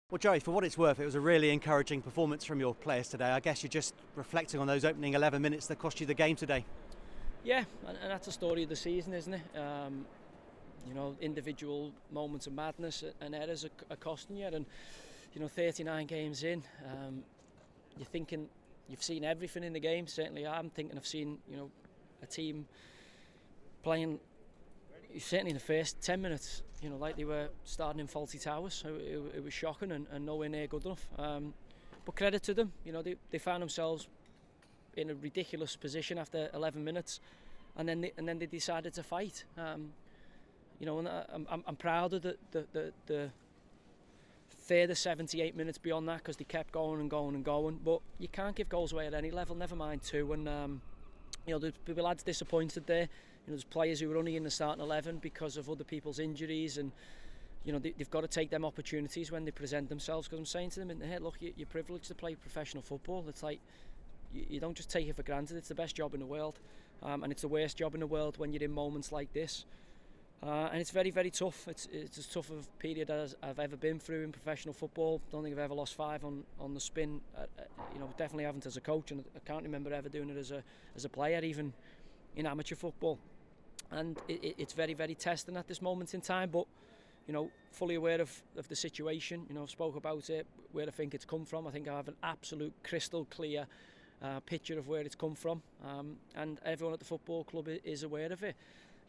Well, Joey, for what it's worth, it was a really encouraging performance from your players today. I guess you're just reflecting on those opening 11 minutes that cost you the game today. Yeah, and that's the story of the season, isn't it? Individual moments of madness and errors are costing you. And 39 games in, you're thinking you've seen everything in the game. Certainly, I'm thinking I've seen a team playing. Certainly in the first 10 minutes, like they were starting in faulty towers. So it was shocking and nowhere near good enough. But credit to them, they found themselves in a ridiculous position after 11 minutes, and then they decided to fight. And I'm proud of the further 78 minutes beyond that, because they kept going and going and going. But you can't give goals away at any level, never mind two. And there's people lads disappointed there. There's players who were only in the starting 11 because of other people's injuries, and they've got to take them opportunities when they present themselves. Because I'm saying to them in the head, look, you're privileged to play professional football. It's like you don't just take it for granted. It's the best job in the world, and it's the worst job in the world when you're in moments like this. And it's very, very tough. It's as tough a period as I've ever been through in professional football. Don't think I've ever lost 5 on the spin. Definitely haven't as a coach, and I can't remember ever doing it as a player, even in amateur football. And it's very, very testing at this moment in time. But fully aware of the situation. I've spoke about it, where I think it's come from. I think I have an absolute crystal clear picture of where it's come from, and everyone at the football club is aware of it.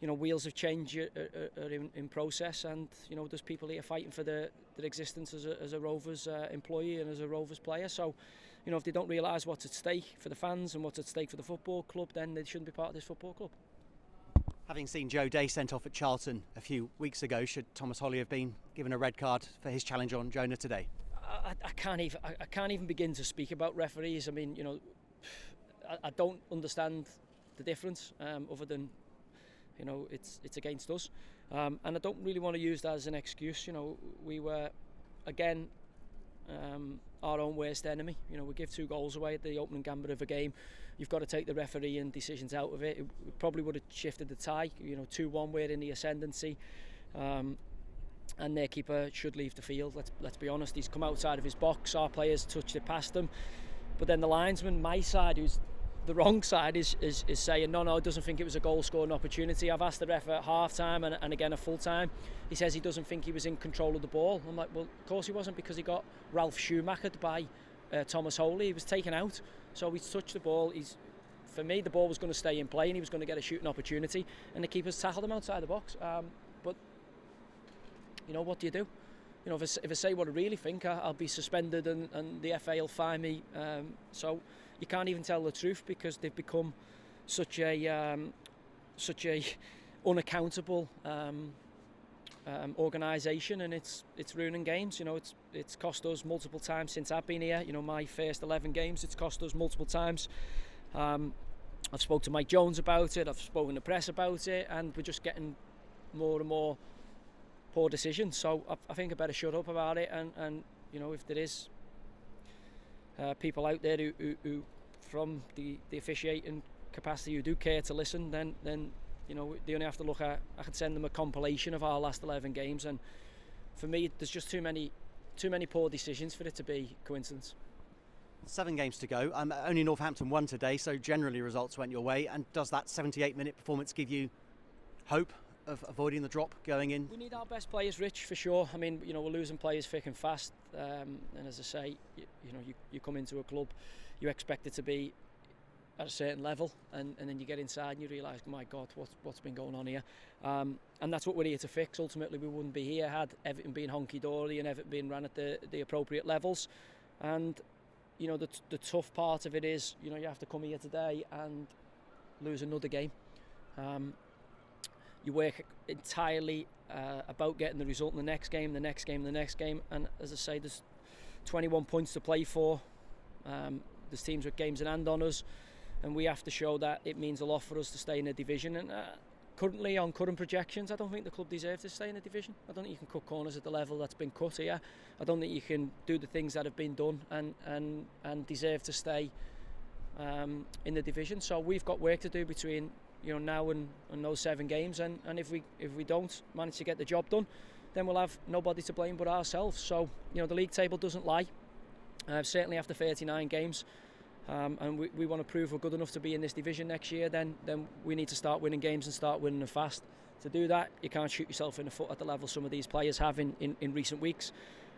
Wheels of change are in process, and there's people here fighting for their existence as a Rovers employee and as a Rovers player. So if they don't realise what's at stake for the fans and what's at stake for the football club, then they shouldn't be part of this football club. Having seen Joe Day sent off at Charlton a few weeks ago, should Thomas Holley have been given a red card for his challenge on Jonah today? I can't even begin to speak about referees. I mean, I don't understand the difference, other than it's against us, and I don't really want to use that as an excuse. We were again our own worst enemy. We give 2 goals away at the opening gambit of a game. You've got to take the referee and decisions out of it. It probably would have shifted the tie. 2-1, we're in the ascendancy, and their keeper should leave the field. Let's be honest. He's come outside of his box. Our players touched it past him, but then the linesman, my side, who's the wrong side, is saying no, doesn't think it was a goal scoring opportunity. I've asked the ref at half time and again at full time. He says he doesn't think he was in control of the ball. I'm like, well, of course he wasn't, because he got Ralph Schumachered by Thomas Holley. He was taken out, so he's touched the ball. For me, the ball was going to stay in play and he was going to get a shooting opportunity, and the keeper's tackled him outside the box. But what do you do? If I say what I really think, I'll be suspended and the FA will fine me. So you can't even tell the truth, because they've become such a unaccountable organisation, and it's ruining games. It's cost us multiple times since I've been here. My first 11 games, it's cost us multiple times. I've spoken to Mike Jones about it. I've spoken to the press about it, and we're just getting more and more poor decisions. So I think I better shut up about it. And if there is people out there who from the officiating capacity, who do care to listen, then they only have to look at. I could send them a compilation of our last 11 games, and for me, there's just too many poor decisions for it to be coincidence. 7 games to go. Only Northampton won today, so generally results went your way. And does that 78-minute performance give you hope of avoiding the drop going in? We need our best players, Rich, for sure. I mean, we're losing players thick and fast, and as I say, you come into a club, you expect it to be at a certain level, and then you get inside and you realise, my God, what's been going on here, and that's what we're here to fix. Ultimately, we wouldn't be here had everything been honky-dory and everything being run at the appropriate levels. And the tough part of it is, you have to come here today and lose another game. You work entirely about getting the result in the next game, and as I say, there's 21 points to play for. There's teams with games in hand on us, and we have to show that it means a lot for us to stay in the division. And currently, on current projections, I don't think the club deserves to stay in the division. I don't think you can cut corners at the level that's been cut here. I don't think you can do the things that have been done and deserve to stay in the division. So we've got work to do between now and those 7 games, and if we don't manage to get the job done, then we'll have nobody to blame but ourselves. So, you know, the league table doesn't lie. Certainly after 39 games, and we want to prove we're good enough to be in this division next year, then we need to start winning games and start winning them fast. To do that, you can't shoot yourself in the foot at the level some of these players have in recent weeks.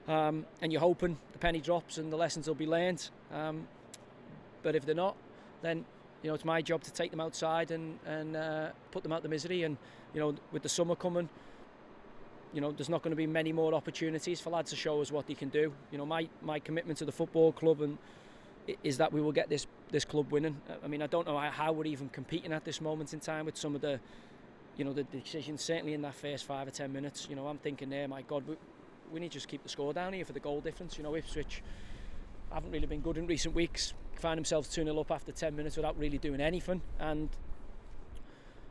And you're hoping the penny drops and the lessons will be learned. But if they're not, then, you know, it's my job to take them outside and put them out the misery. And, you know, with the summer coming, you know, there's not going to be many more opportunities for lads to show us what they can do. You know, my commitment to the football club is that we will get this club winning. I mean, I don't know how we're even competing at this moment in time with some of the, you know, the decisions, certainly in that first 5 or 10 minutes. You know, I'm thinking there, my God, we need to just keep the score down here for the goal difference. You know, Ipswich haven't really been good in recent weeks. Find themselves 2-0 up after 10 minutes without really doing anything. And,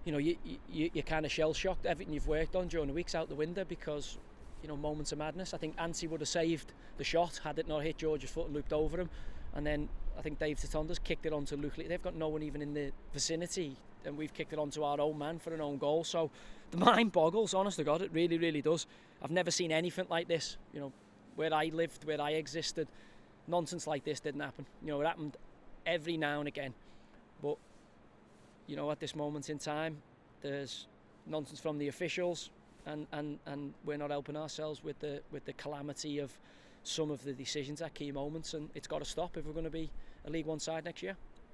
you know, you're kind of shell-shocked. Everything you've worked on during the week's out the window because, you know, moments of madness. I think Ansi would have saved the shot had it not hit George's foot and looped over him. And then I think Dave Tatonda's kicked it onto Luke Lee. They've got no one even in the vicinity, and we've kicked it onto our own man for an own goal. So the mind boggles, honest to God, it really, really does. I've never seen anything like this. You know, where I lived, where I existed, nonsense like this didn't happen. You know, it happened every now and again. But, you know, at this moment in time, there's nonsense from the officials, and we're not helping ourselves with the calamity of some of the decisions at key moments, and it's got to stop if we're going to be a League One side next year.